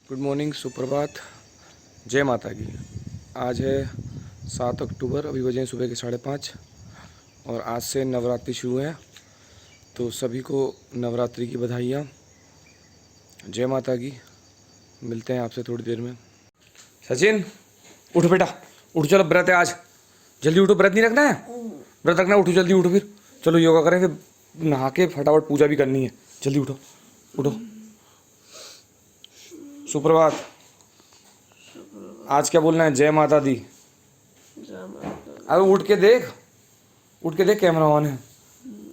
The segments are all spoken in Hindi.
गुड मॉर्निंग, सुप्रभात, जय माता की। आज है 7 अक्टूबर, अभी बजे सुबह के 5:30 और आज से नवरात्रि शुरू है। तो सभी को नवरात्रि की बधाइयाँ। जय माता की। मिलते हैं आपसे थोड़ी देर में। सचिन उठ बेटा, उठ, चलो व्रत है आज, जल्दी उठो। व्रत नहीं रखना है? व्रत रखना है, उठो जल्दी, उठो फिर चलो योगा करें, फिर नहा के फटाफट पूजा भी करनी है। जल्दी उठो, उठो। सुप्रभात। आज क्या बोलना है? जय माता दी। अरे उठ के देख, उठ के देख, कैमरा ऑन है।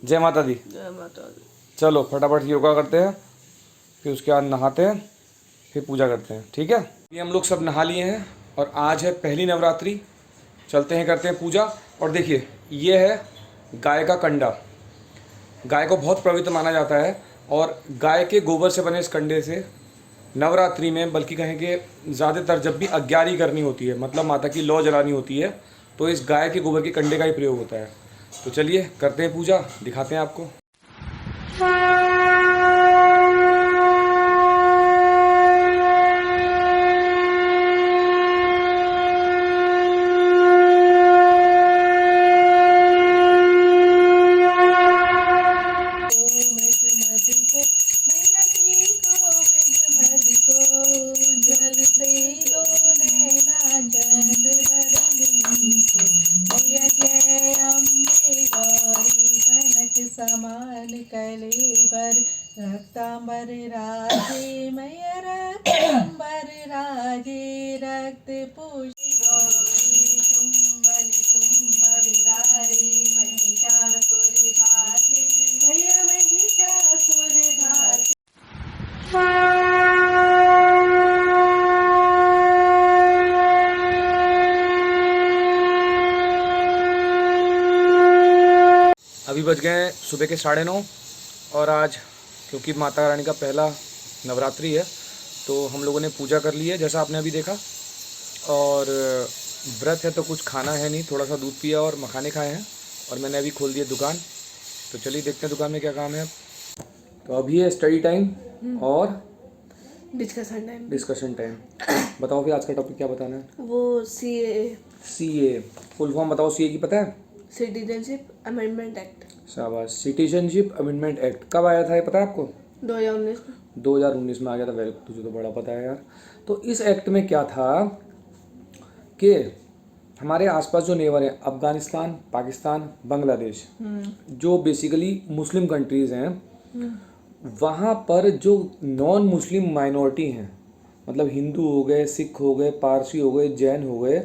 जय माता दी। जय माता दी। चलो फटाफट योगा करते हैं, फिर उसके बाद नहाते हैं, फिर पूजा करते हैं, ठीक है? ये हम लोग सब नहा लिए हैं और आज है पहली नवरात्रि। चलते हैं, करते हैं पूजा। और देखिए, ये है गाय का कंडा। गाय को बहुत पवित्र माना जाता है और गाय के गोबर से बने इस कंडे से नवरात्रि में, बल्कि कहें कि ज़्यादातर जब भी अग्यारी करनी होती है, मतलब माता की लौ जलानी होती है, तो इस गाय के गोबर के कंडे का ही प्रयोग होता है। तो चलिए करते हैं पूजा, दिखाते हैं आपको। समान कलेबर रक्तांबर राजे मैया रक्तांबर राजे रक्त पूषी गौरी शुंभल शुंभ विदारी महिषासुर धात्री मैया महिषासुर धात्री। अभी बज गए सुबह के 9:30 और आज क्योंकि माता रानी का पहला नवरात्रि है तो हम लोगों ने पूजा कर ली है, जैसा आपने अभी देखा। और व्रत है तो कुछ खाना है नहीं, थोड़ा सा दूध पिया और मखाने खाए हैं। और मैंने अभी खोल दिया दुकान, तो चलिए देखते हैं दुकान में क्या काम है। तो अभी है स्टडी टाइम और डिस्कशन टाइम। बताओ फिर आज का टॉपिक क्या बताना है? वो सीए फुल फॉर्म बताओ सीए की, पता है? Citizenship amendment act. शाबाश। सिटीजनशिप अमेंडमेंट एक्ट कब आया था ये पता है आपको? 2019 में। 2019 में आ गया था। वेरी, तुझे तो बड़ा पता है यार। तो इस एक्ट में क्या था कि हमारे आसपास जो नेबर हैं, अफगानिस्तान, पाकिस्तान, बांग्लादेश, जो बेसिकली मुस्लिम कंट्रीज़ हैं, वहाँ पर जो नॉन मुस्लिम माइनॉरिटी हैं, मतलब हिंदू हो गए, सिख हो गए, पारसी हो गए, जैन हो गए,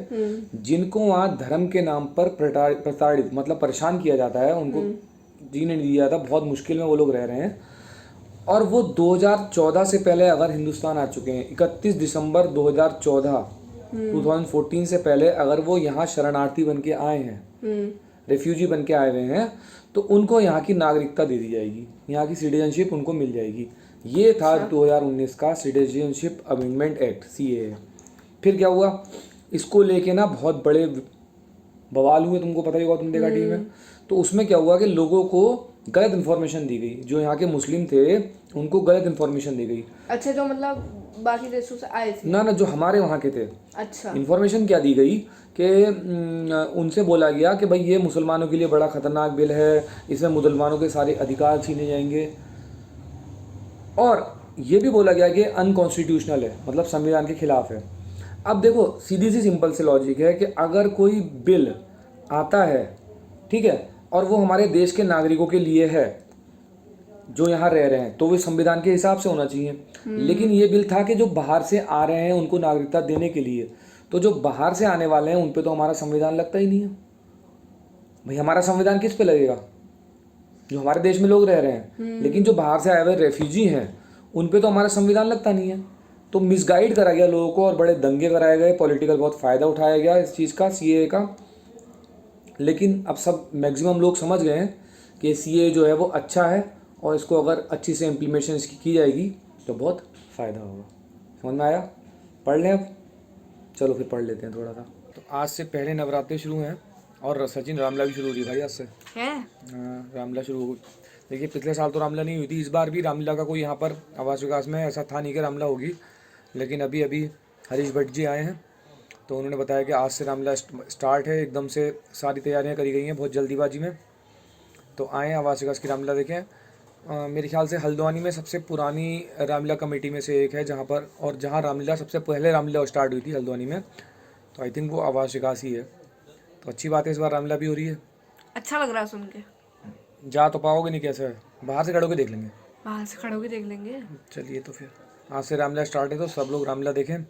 जिनको वहाँ धर्म के नाम पर प्रताड़ित मतलब परेशान किया जाता है, उनको जीने नहीं दिया जाता, बहुत मुश्किल में वो लोग रह रहे हैं। और वो 2014 से पहले अगर हिंदुस्तान आ चुके हैं, 31 दिसंबर 2014 2014 से पहले अगर वो यहाँ शरणार्थी बन के आए हैं, रेफ्यूजी बन के आए हुए हैं, तो उनको यहाँ की नागरिकता दे दी जाएगी, यहाँ की सिटीजनशिप उनको मिल जाएगी। ये था 2019 का सिटीजनशिप अमेंडमेंट एक्ट, सीएए। फिर क्या हुआ, इसको लेके ना बहुत बड़े बवाल हुए, तुमको पता ही होगा, तुम देखा टीवी में। तो उसमें क्या हुआ कि लोगों को गलत इन्फॉर्मेशन दी गई, जो यहाँ के मुस्लिम थे उनको गलत इन्फॉर्मेशन दी गई। अच्छा, जो मतलब बाकी देशों से आए थे? ना, जो हमारे वहाँ के थे। अच्छा। इन्फॉर्मेशन क्या दी गई कि उनसे बोला गया कि भाई ये मुसलमानों के लिए बड़ा खतरनाक बिल है, इसमें मुसलमानों के सारे अधिकार छीने जाएंगे। और ये भी बोला गया कि अनकॉन्स्टिट्यूशनल है, मतलब संविधान के खिलाफ है। अब देखो, सीधी सी सिंपल सी लॉजिक है कि अगर कोई बिल आता है, ठीक है, और वो हमारे देश के नागरिकों के लिए है जो यहाँ रह रहे हैं, तो वो संविधान के हिसाब से होना चाहिए। लेकिन ये बिल था कि जो बाहर से आ रहे हैं उनको नागरिकता देने के लिए, तो जो बाहर से आने वाले हैं उन पे तो हमारा संविधान लगता ही नहीं है। भाई हमारा संविधान किस पे लगेगा? जो हमारे देश में लोग रह रहे हैं। लेकिन जो बाहर से आए हुए रेफ्यूजी हैं उन पे तो हमारा संविधान लगता नहीं है। तो मिसगाइड करा गया लोगों को और बड़े दंगे कराए गए, पॉलिटिकल बहुत फ़ायदा उठाया गया इस चीज़ का, सीए का। लेकिन अब सब मैक्सिमम लोग समझ गए हैं कि सीए जो है वो अच्छा है और इसको अगर अच्छी से इम्प्लीमेंटेशन इसकी की जाएगी तो बहुत फ़ायदा होगा। समझ में आया? पढ़ लें अब? चलो फिर पढ़ लेते हैं थोड़ा सा। तो आज से पहले नवरात्रि शुरू हैं और सचिन रामला भी शुरू हो रही भाई आज से। है? हाँ, रामला शुरू हो। देखिए पिछले साल तो रामला नहीं हुई थी, इस बार भी रामलीला का कोई यहाँ पर आवास विकास में ऐसा था नहीं कि रामला होगी। लेकिन अभी अभी हरीश भट्ट जी आए हैं, तो उन्होंने बताया कि आज से रामलीला स्टार्ट है। एकदम से सारी तैयारियां करी गई हैं बहुत जल्दीबाजी में। तो आए आवास विकास की रामलीला देखें। मेरे ख्याल से हल्द्वानी में सबसे पुरानी रामलीला कमेटी में से एक है, जहाँ रामलीला सबसे पहले रामलीला स्टार्ट हुई थी हल्द्वानी में। तो आई थिंक वो आवास विकास ही है। तो अच्छी बात है, इस बार रामलीला भी हो रही है। अच्छा लग रहा है सुन के। जा तो पाओगे नहीं, कैसे है, बाहर से खड़े होकर देख लेंगे। बाहर से खड़े होके देख लेंगे। चलिए, तो फिर आज से रामलीला स्टार्ट है, तो सब लोग रामलीला देखें।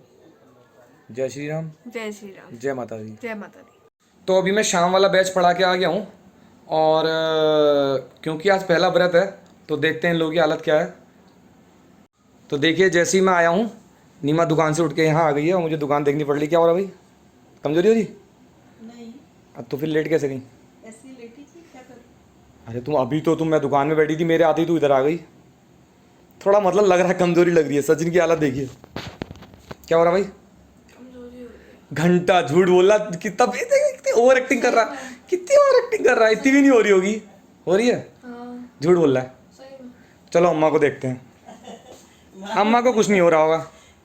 जय श्री राम। जय श्री राम। जय माता दी। जय माता दी। तो अभी मैं शाम वाला बैच पढ़ा के आ गया हूँ, और क्योंकि आज पहला व्रत है तो देखते हैं इन लोगों की हालत क्या है। तो देखिए, जैसे ही मैं आया हूँ, नीमा दुकान से उठ के यहाँ आ गई है और मुझे दुकान देखनी पड़ रही। क्या हो रहा भाई, कमजोरी हो रही? नहीं। अब तो फिर लेट कैसे गई? ऐसी लेटी थी, क्या कर? अरे तुम मैं दुकान में बैठी थी, मेरे आती तू इधर आ गई। थोड़ा मतलब लग रहा है कमजोरी लग रही है। सचिन की हालत देखिए, क्या हो रहा भाई? कमजोरी हो रही है। घंटा झूठ बोला, कितनी ओवर एक्टिंग कर रहा है, कितनी ओवर एक्टिंग कर रहा है। इतनी भी नहीं हो रही होगी, हो रही है? हाँ, झूठ बोल रहा है। सही में। चलो अम्मा को देखते हैं। अम्मा को कुछ नहीं हो रहा होगा।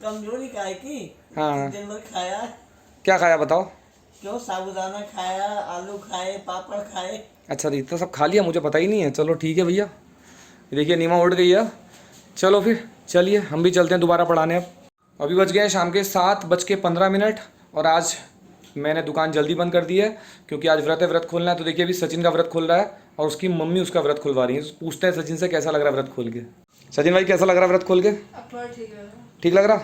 कमजोरी काय की? हाँ। दिन भर खाया, क्या खाया बताओ? क्यों साबूदाना खाया, आलू खाए, पापड़ खाए। अच्छा, तो इतना सब खा लिया, मुझे पता ही नहीं है। चलो ठीक है भैया। ये देखिए नीमा उठ गई है। चलो फिर चलिए, हम भी चलते हैं दोबारा पढ़ाने। अब अभी बज गए हैं शाम के 7:15, और आज मैंने दुकान जल्दी बंद कर दी है क्योंकि आज व्रत है, व्रत खोलना है। तो देखिए, अभी सचिन का व्रत खोल रहा है और उसकी मम्मी उसका व्रत खुलवा रही है। तो पूछते हैं सचिन से कैसा लग रहा है व्रत खोल के। सचिन भाई, कैसा लग रहा है व्रत खोल के? अब थोड़ा ठीक है। ठीक लग रहा?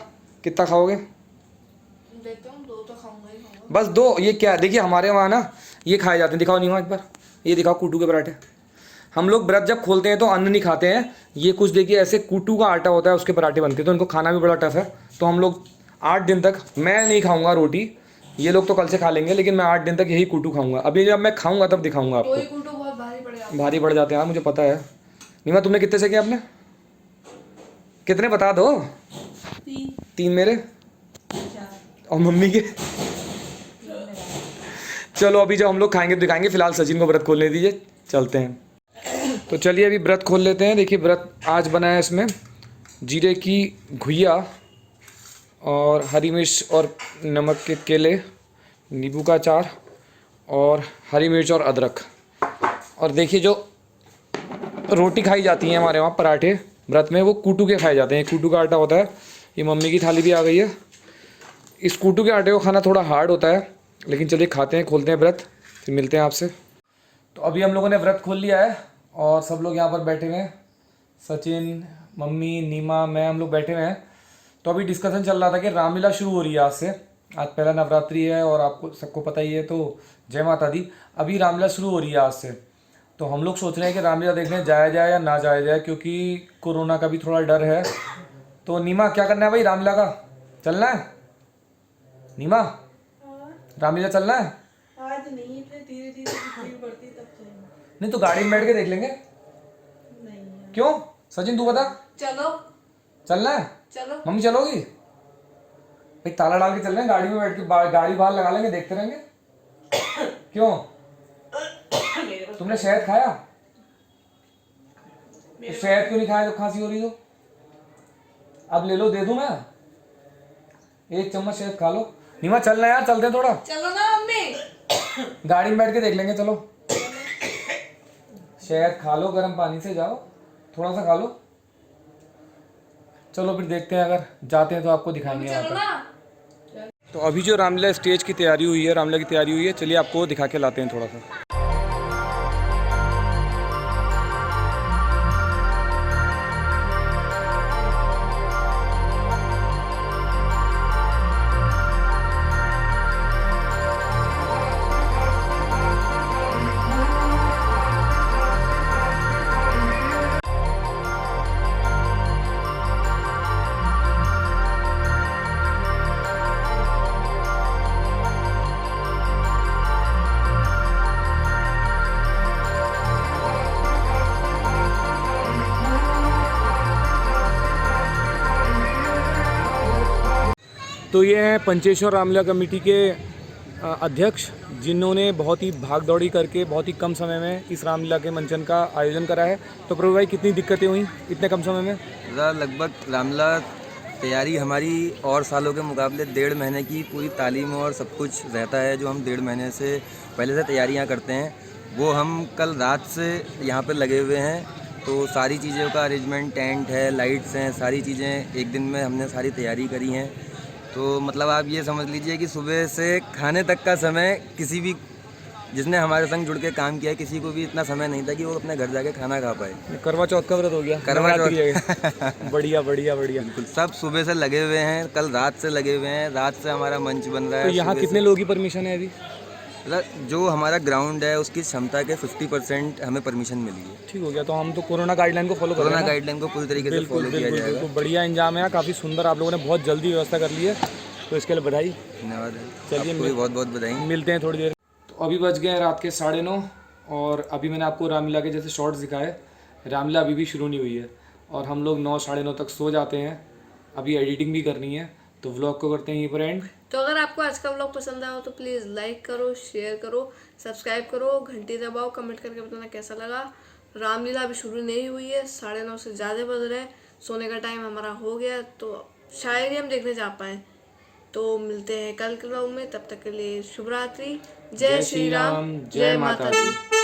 कितना खाओगे? देखता हूँ, 2 तो खाऊंगा ही खाऊंगा। बस 2? ये क्या है, देखिए हमारे वहाँ ना ये खाए जाते हैं। दिखाओ नीमा एक बार, ये दिखाओ कूटू के पराठे। हम लोग व्रत जब खोलते हैं तो अन्न नहीं खाते हैं। ये कुछ देखिए ऐसे कूटू का आटा होता है, उसके पराठे बनते हैं। तो इनको खाना भी बड़ा टफ है। तो हम लोग 8 दिन तक, मैं नहीं खाऊंगा रोटी, ये लोग तो कल से खा लेंगे, लेकिन मैं 8 दिन तक यही कूटू खाऊंगा। अभी जब मैं खाऊंगा तब दिखाऊंगा आपको। कोई कूटू बहुत भारी पड़ेगा। भारी पड़ जाते हैं, मुझे पता है। नीमा, तुमने कितने से किया? आपने कितने बता दो? 3 मेरे और मम्मी के। चलो अभी जब हम लोग खाएंगे तो दिखाएंगे। फिलहाल सचिन को व्रत खोलने दीजिए, चलते हैं। तो चलिए अभी व्रत खोल लेते हैं। देखिए व्रत आज बना है, इसमें जीरे की घुइया और हरी मिर्च और नमक के केले, नींबू का अचार और हरी मिर्च और अदरक। और देखिए जो रोटी खाई जाती है हमारे वहाँ, पराठे व्रत में, वो कूटू के खाए जाते हैं। कूटू का आटा होता है। ये मम्मी की थाली भी आ गई है। इस कूटू के आटे को खाना थोड़ा हार्ड होता है, लेकिन चलिए खाते हैं, खोलते हैं व्रत, फिर मिलते हैं आपसे। तो अभी हम लोगों ने व्रत खोल लिया है और सब लोग यहाँ पर बैठे हुए हैं। सचिन, मम्मी, नीमा, मैं, हम लोग बैठे हुए हैं। तो अभी डिस्कशन चल रहा था कि रामलीला शुरू हो रही है आज से। आज पहला नवरात्रि है और आपको सबको पता ही है, तो जय माता दी। अभी रामलीला शुरू हो रही है आज से। तो हम लोग सोच रहे हैं कि रामलीला देखने जाया जाए या ना जाया जाए, क्योंकि कोरोना का भी थोड़ा डर है। तो नीमा, क्या करना है भाई रामलीला का? चलना है नीमा? रामलीला चलना है? आज नहीं, फिर धीरे धीरे भीड़ बढ़ती तब चलेंगे। नहीं तो गाड़ी में बैठ के देख लेंगे। नहीं क्यों सचिन, तू बता। चलो चलना है? चलो। मम्मी चलोगी? भाई ताला डाल के चल रहे हैं, गाड़ी में बैठ के गाड़ी बाहर लगा लेंगे, देखते रहेंगे। क्यों, तुमने शहद खाया? तो शहद क्यों नहीं खाया जब खांसी हो रही तो? अब ले लो, दे दूं मैं? 1 चम्मच शहद खा लो। नीमा चलना यार, चलते हैं थोड़ा। चलो ना मम्मी। गाड़ी में बैठ के देख लेंगे, चलो। शहद खा लो, गर्म पानी से जाओ, थोड़ा सा खा लो। चलो फिर देखते हैं, अगर जाते हैं तो आपको दिखाएंगे यहाँ पर। तो अभी जो रामलीला स्टेज की तैयारी हुई है, रामलीला की तैयारी हुई है, चलिए आपको दिखा के लाते हैं थोड़ा सा। तो ये हैं पंचेश्वर रामलीला कमेटी के अध्यक्ष, जिन्होंने बहुत ही भाग दौड़ी करके बहुत ही कम समय में इस रामलीला के मंचन का आयोजन करा है। तो प्रभु भाई, कितनी दिक्कतें हुई इतने कम समय में? लगभग रामलीला तैयारी हमारी और सालों के मुकाबले 1.5 महीने की पूरी तालीम और सब कुछ रहता है, जो हम 1.5 महीने से पहले से तैयारियां करते हैं, वो हम कल रात से यहाँ पर लगे हुए हैं। तो सारी चीज़ों का अरेंजमेंट, टेंट है, लाइट्स हैं, सारी चीज़ें एक दिन में हमने सारी तैयारी करी हैं। तो मतलब आप ये समझ लीजिए कि सुबह से खाने तक का समय किसी भी जिसने हमारे संग जुड़ के काम किया है, किसी को भी इतना समय नहीं था कि वो अपने घर जाके खाना खा पाए। करवा चौथ का व्रत हो गया, करवा नवरात्रि चौथ। है। बढ़िया बढ़िया बढ़िया। बिल्कुल, सब सुबह से लगे हुए हैं, कल रात से लगे हुए हैं, रात से हमारा मंच बन रहा तो है। यहाँ सुबह कितने लोगों की परमिशन है अभी? मतलब जो हमारा ग्राउंड है उसकी क्षमता के 50% हमें परमिशन मिली है। ठीक हो गया, तो हम तो कोरोना गाइडलाइन को फॉलो कर रहे कोरोना हैं ना? गाइडलाइन को पूरी तरीके से बिल्कुल फॉलो किया बिल्कुल जाएगा। बिल्कुल बढ़िया इंजाम है, काफ़ी सुंदर आप लोगों ने बहुत जल्दी व्यवस्था कर ली है, तो इसके लिए बधाई। धन्यवाद है, चलिए, आपको भी बहुत बहुत बधाई। मिलते हैं थोड़ी देर। तो अभी बज गए हैं रात के 9:30 और अभी मैंने आपको रामलीला के जैसे शॉर्ट्स दिखाए। रामलीला अभी भी शुरू नहीं हुई है और हम लोग 9 साढ़े 9 तक सो जाते हैं। अभी एडिटिंग भी करनी है, तो व्लॉग को करते हैं यहीं पर एंड। तो अगर आपको आज का व्लॉग पसंद आया हो तो प्लीज़ लाइक करो, शेयर करो, सब्सक्राइब करो, घंटी दबाओ, कमेंट करके बताना कैसा लगा। रामलीला अभी शुरू नहीं हुई है, 9:30 से ज़्यादा बज रहे हैं, सोने का टाइम हमारा हो गया, तो शायद ही हम देखने जा पाएँ। तो मिलते हैं कल के व्लॉग में, तब तक के लिए शुभ रात्रि, जय श्री राम, जय माता दी।